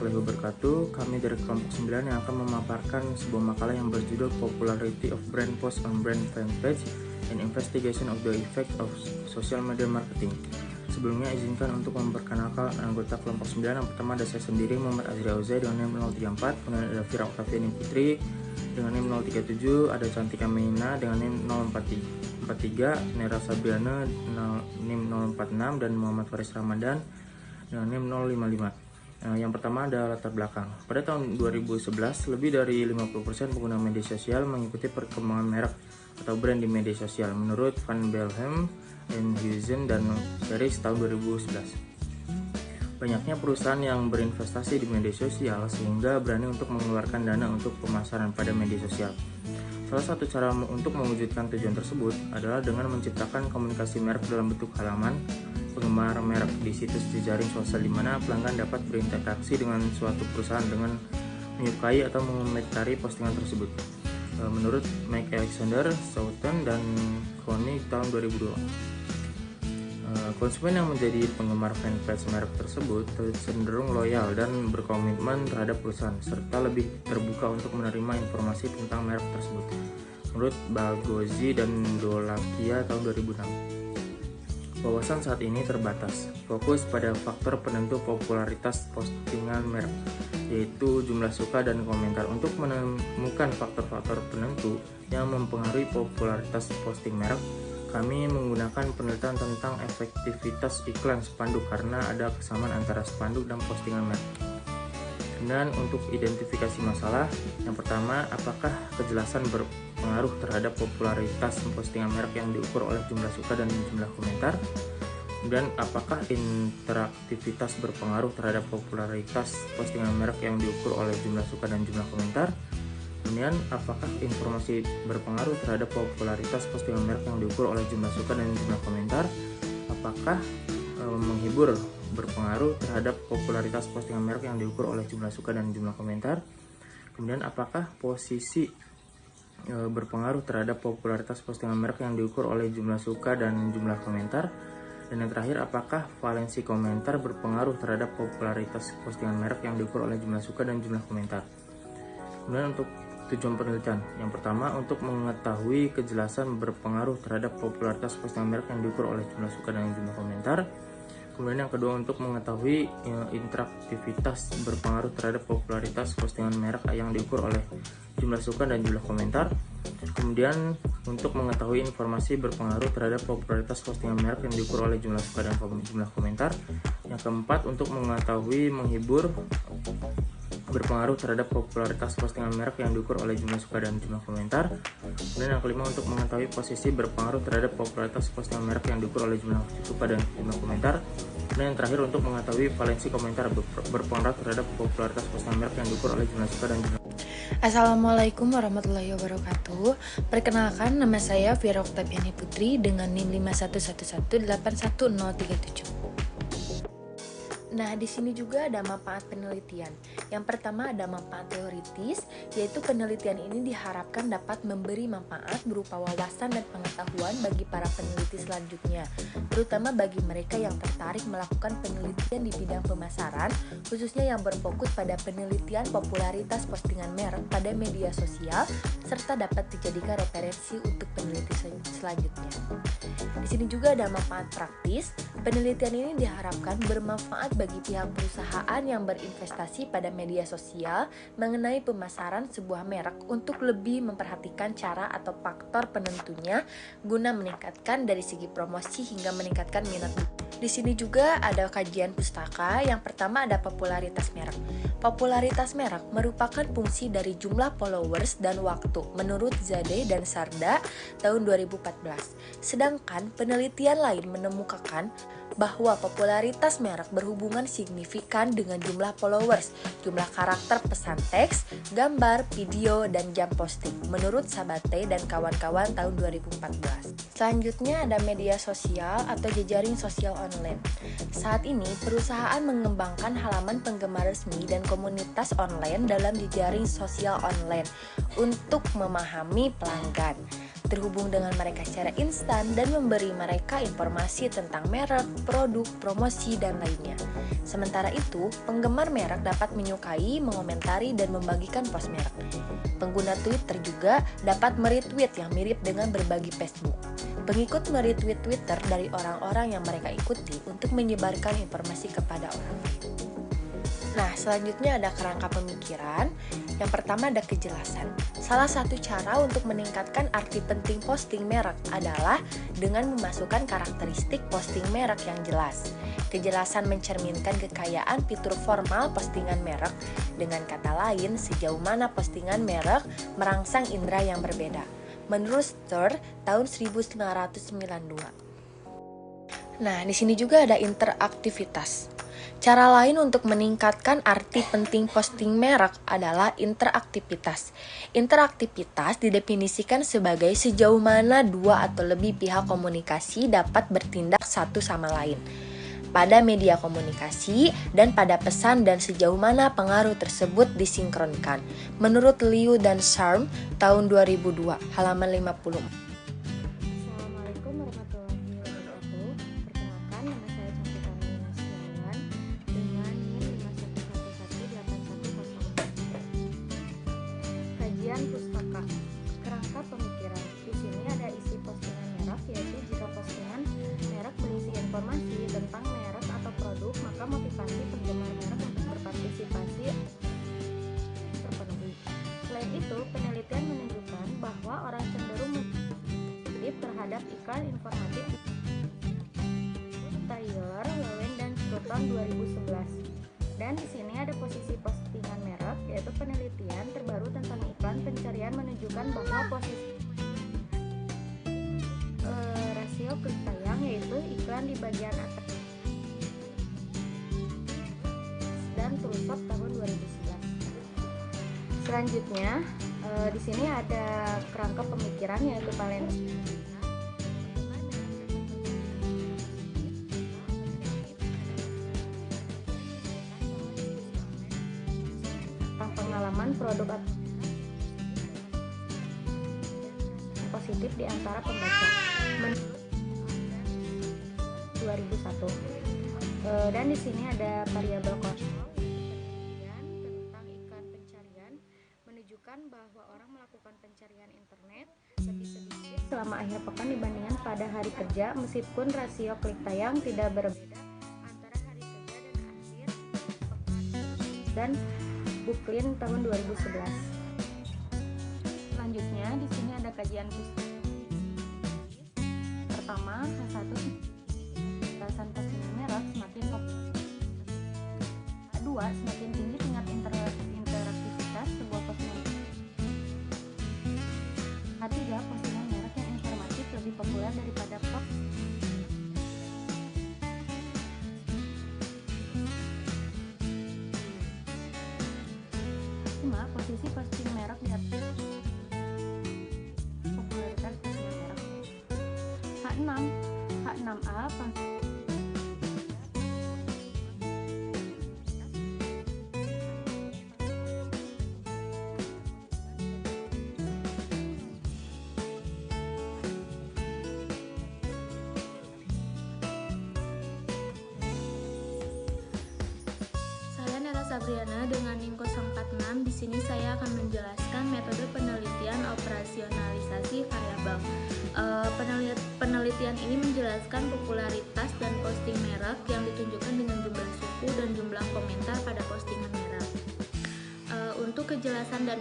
warahmatullahi wabarakatuh. Kami dari kelompok 9 yang akan memaparkan sebuah makalah yang berjudul Popularity of Brand Post on Brand Fanpage and Investigation of the Effect of Social Media Marketing. Sebelumnya izinkan untuk memperkenalkan anggota kelompok 9. Yang pertama ada saya sendiri, Muhammad Azri Auza dengan NIM 034, kemudian ada Fira Oktaviani Putri dengan NIM 037, ada Cantika Meina dengan NIM 043, Nera Sabriana NIM 046, dan Muhammad Faris Ramadan dengan NIM 055. Yang pertama ada latar belakang. Pada tahun 2011, lebih dari 50% pengguna media sosial mengikuti perkembangan merek atau brand di media sosial menurut Van Belhem, Huizen, dan Series tahun 2011. Banyaknya perusahaan yang berinvestasi di media sosial sehingga berani untuk mengeluarkan dana untuk pemasaran pada media sosial. Salah satu cara untuk mewujudkan tujuan tersebut adalah dengan menciptakan komunikasi merek dalam bentuk halaman penggemar merek di situs jejaring sosial di mana pelanggan dapat berinteraksi dengan suatu perusahaan dengan menyukai atau mengomentari postingan tersebut. Menurut Mike Alexander, Southern, dan Connie tahun 2002. Konsumen yang menjadi penggemar fanpage merek tersebut cenderung loyal dan berkomitmen terhadap perusahaan serta lebih terbuka untuk menerima informasi tentang merek tersebut. Menurut Bagozzi dan Dolakia tahun 2006. Wawasan saat ini terbatas, fokus pada faktor penentu popularitas postingan merek, yaitu jumlah suka dan komentar. Untuk menemukan faktor-faktor penentu yang mempengaruhi popularitas posting merek, kami menggunakan penelitian tentang efektivitas iklan spanduk karena ada kesamaan antara spanduk dan postingan merek. Dan untuk identifikasi masalah, yang pertama, apakah kejelasan berpengaruh terhadap popularitas postingan merek yang diukur oleh jumlah suka dan jumlah komentar? Dan apakah interaktivitas berpengaruh terhadap popularitas postingan merek yang diukur oleh jumlah suka dan jumlah komentar? Kemudian, apakah informasi berpengaruh terhadap popularitas postingan merek yang diukur oleh jumlah suka dan jumlah komentar? Apakah menghibur berpengaruh terhadap popularitas postingan merek yang diukur oleh jumlah suka dan jumlah komentar? Kemudian, apakah posisi berpengaruh terhadap popularitas postingan merek yang diukur oleh jumlah suka dan jumlah komentar? Dan yang terakhir, apakah valensi komentar berpengaruh terhadap popularitas postingan merek yang diukur oleh jumlah suka dan jumlah komentar? Kemudian untuk tujuan penelitian, yang pertama untuk mengetahui kejelasan berpengaruh terhadap popularitas postingan merek yang diukur oleh jumlah suka dan jumlah komentar. Kemudian yang kedua untuk mengetahui interaktivitas berpengaruh terhadap popularitas postingan merek yang diukur oleh jumlah suka dan jumlah komentar. Kemudian untuk mengetahui informasi berpengaruh terhadap popularitas postingan merek yang diukur oleh jumlah suka dan jumlah komentar. Yang keempat untuk mengetahui menghibur berpengaruh terhadap popularitas postingan merek yang diukur oleh jumlah suka dan jumlah komentar. Kemudian yang kelima untuk mengetahui posisi berpengaruh terhadap popularitas postingan merek yang diukur oleh jumlah suka dan jumlah komentar. Dan yang terakhir untuk mengetahui valensi komentar berpengaruh terhadap popularitas postingan merek yang diukur oleh jumlah suka dan jumlah. Assalamualaikum warahmatullahi wabarakatuh. Perkenalkan, nama saya Fira Oktaviani Putri dengan NIM 5111811037. Nah, di sini juga ada manfaat penelitian. Yang pertama ada manfaat teoritis, yaitu penelitian ini diharapkan dapat memberi manfaat berupa wawasan dan pengetahuan bagi para peneliti selanjutnya, terutama bagi mereka yang tertarik melakukan penelitian di bidang pemasaran, khususnya yang berfokus pada penelitian popularitas postingan merek pada media sosial, serta dapat dijadikan referensi untuk peneliti selanjutnya. Di sini juga ada manfaat praktis. Penelitian ini diharapkan bermanfaat bagi pihak perusahaan yang berinvestasi pada media sosial mengenai pemasaran sebuah merek untuk lebih memperhatikan cara atau faktor penentunya guna meningkatkan dari segi promosi hingga meningkatkan minat. Di sini juga ada kajian pustaka. Yang pertama ada popularitas merek. Popularitas merek merupakan fungsi dari jumlah followers dan waktu menurut Zade dan Sarda tahun 2014. Sedangkan penelitian lain menemukan bahwa popularitas merek berhubungan signifikan dengan jumlah followers, jumlah karakter pesan teks, gambar, video, dan jam posting menurut Sabate dan kawan-kawan tahun 2014. Selanjutnya ada media sosial atau jejaring sosial online. Saat ini perusahaan mengembangkan halaman penggemar resmi dan komunitas online dalam jejaring sosial online untuk memahami pelanggan. terhubung dengan mereka secara instan, dan memberi mereka informasi tentang merek, produk, promosi, dan lainnya. Sementara itu, penggemar merek dapat menyukai, mengomentari, dan membagikan post merek. Pengguna Twitter juga dapat meretweet yang mirip dengan berbagi Facebook. Pengikut meretweet Twitter dari orang-orang yang mereka ikuti untuk menyebarkan informasi kepada orang lain. Nah, selanjutnya ada kerangka pemikiran. Yang pertama ada kejelasan. Salah satu cara untuk meningkatkan arti penting posting merek adalah dengan memasukkan karakteristik posting merek yang jelas. Kejelasan mencerminkan kekayaan fitur formal postingan merek. Dengan kata lain, sejauh mana postingan merek merangsang indera yang berbeda. Menurut Stern tahun 1992. Nah, di sini juga ada interaktivitas. Cara lain untuk meningkatkan arti penting posting merek adalah interaktivitas. Interaktivitas didefinisikan sebagai sejauh mana dua atau lebih pihak komunikasi dapat bertindak satu sama lain pada media komunikasi dan pada pesan, dan sejauh mana pengaruh tersebut disinkronkan. Menurut Liu dan Sharm tahun 2002, halaman 50. Assalamualaikum warahmatullahi wabarakatuh. Perkenalkan, nama saya Cantika Nursiawan dengan NIM 51118110. Kajian pustaka, kerangka pemikiran. Di sini ada isi postingan merek, yaitu jika postingan merek berisi informasi tentang merek atau produk, maka motivasi penggemar merek untuk berpartisipasi terpenuhi. Selain itu, penelitian menunjukkan bahwa orang cenderung terhadap iklan informatif. Taylor, Lowen, dan Scruton 2011. Dan di sini ada posisi postingan merek, yaitu penelitian terbaru tentang iklan pencarian menunjukkan bahwa posisi rasio klik tayang, yaitu iklan di bagian atas, dan Tulsop tahun 2011. Selanjutnya, di sini ada kerangka pemikiran, yaitu pengalaman produk positif di antara pembaca menurut 2001. Dan di sini ada variabel kontrol tentang iklan pencarian menunjukkan bahwa orang melakukan pencarian internet lebih sedikit selama akhir pekan dibandingkan pada hari kerja, meskipun rasio klik tayang tidak berbeda antara hari kerja dan akhir pekan. Dan Buklin tahun 2011. Selanjutnya di sini ada kajian pustaka. Pertama, H1, kejelasan postingan merek semakin populer. Kedua, semakin tinggi tingkat interaktivitas sebuah postingan. Ketiga, postingan merek yang informatif lebih populer daripada post. Posisi posting merek di atas popularitas postingan merek. H6A Sabriana dengan NIM 046. Di sini saya akan menjelaskan metode penelitian operasionalisasi variabel. Penelitian ini menjelaskan popularitas dan posting merek yang ditunjukkan dengan jumlah suku dan jumlah komentar pada postingan merek. Untuk kejelasan dan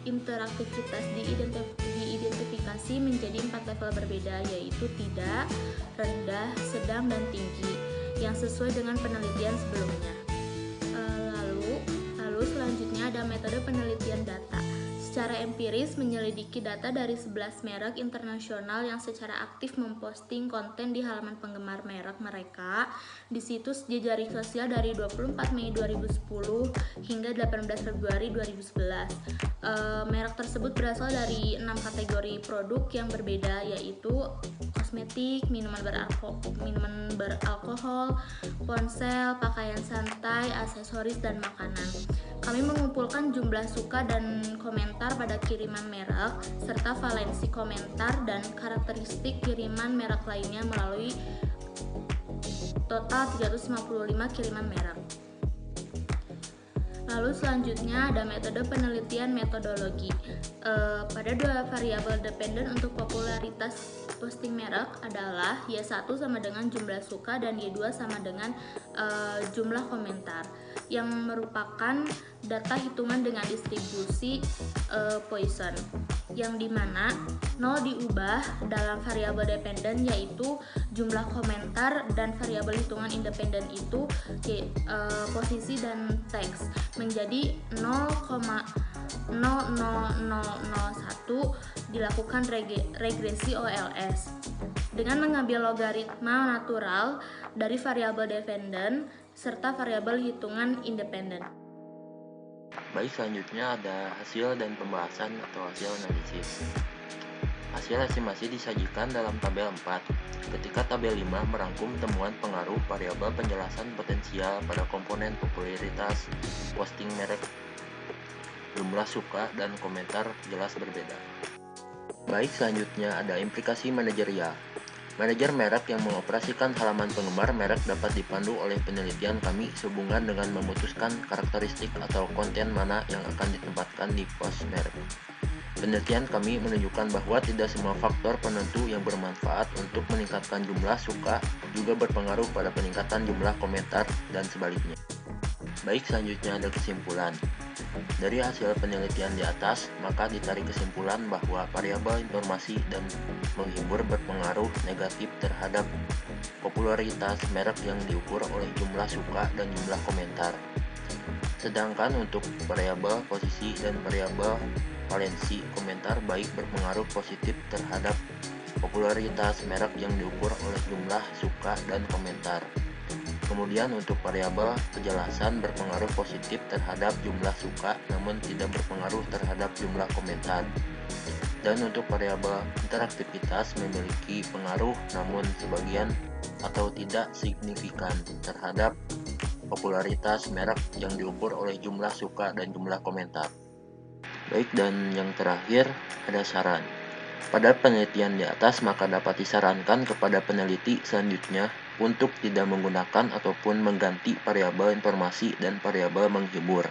interaktivitas diidentifikasi menjadi 4 level berbeda, yaitu tidak, rendah, sedang, dan tinggi, yang sesuai dengan penelitian sebelumnya. Lalu selanjutnya ada metode penelitian data. Secara empiris menyelidiki data dari 11 merek internasional yang secara aktif memposting konten di halaman penggemar merek mereka di situs jejaring sosial dari 24 Mei 2010 hingga 18 Februari 2011. Merek tersebut berasal dari 6 kategori produk yang berbeda, yaitu kosmetik, minuman beralkohol, ponsel, pakaian santai, aksesoris, dan makanan. Kami mengumpulkan jumlah suka dan komentar komentar pada kiriman merek, serta valensi komentar dan karakteristik kiriman merek lainnya melalui total 355 kiriman merek. Lalu selanjutnya ada metode penelitian metodologi. Pada dua variabel dependen untuk popularitas posting merek adalah Y1 sama dengan jumlah suka dan Y2 sama dengan jumlah komentar, yang merupakan data hitungan dengan distribusi Poisson, yang dimana 0 diubah dalam variabel dependen yaitu jumlah komentar, dan variabel hitungan independen itu posisi dan teks menjadi 0,00001 dilakukan regresi OLS dengan mengambil logaritma natural dari variabel dependen serta variabel hitungan independen. Baik, selanjutnya ada hasil dan pembahasan atau hasil analisis. Hasil estimasi disajikan dalam tabel 4. Ketika tabel 5 merangkum temuan pengaruh variabel penjelasan potensial pada komponen popularitas posting merek, jumlah suka dan komentar jelas berbeda. Baik, selanjutnya ada implikasi manajerial. Manajer merek yang mengoperasikan halaman penggemar merek dapat dipandu oleh penelitian kami sehubungan dengan memutuskan karakteristik atau konten mana yang akan ditempatkan di post merek. Penelitian kami menunjukkan bahwa tidak semua faktor penentu yang bermanfaat untuk meningkatkan jumlah suka juga berpengaruh pada peningkatan jumlah komentar dan sebaliknya. Baik, selanjutnya ada kesimpulan. Dari hasil penelitian di atas, maka ditarik kesimpulan bahwa variabel informasi dan menghibur berpengaruh negatif terhadap popularitas merek yang diukur oleh jumlah suka dan jumlah komentar. Sedangkan untuk variabel posisi dan variabel valensi komentar baik berpengaruh positif terhadap popularitas merek yang diukur oleh jumlah suka dan komentar. Kemudian untuk variabel kejelasan berpengaruh positif terhadap jumlah suka namun tidak berpengaruh terhadap jumlah komentar. Dan untuk variabel interaktivitas memiliki pengaruh namun sebagian atau tidak signifikan terhadap popularitas merek yang diukur oleh jumlah suka dan jumlah komentar. Baik, dan yang terakhir ada saran. Pada penelitian di atas maka dapat disarankan kepada peneliti selanjutnya untuk tidak menggunakan ataupun mengganti variabel informasi dan variabel menghibur,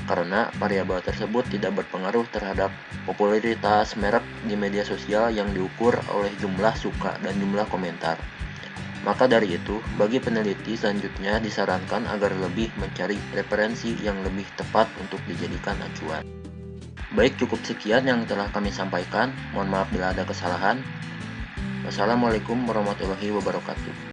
karena variabel tersebut tidak berpengaruh terhadap popularitas merek di media sosial yang diukur oleh jumlah suka dan jumlah komentar. Maka dari itu, bagi peneliti selanjutnya disarankan agar lebih mencari referensi yang lebih tepat untuk dijadikan acuan. Baik, cukup sekian yang telah kami sampaikan. Mohon maaf bila ada kesalahan. Wassalamualaikum warahmatullahi wabarakatuh.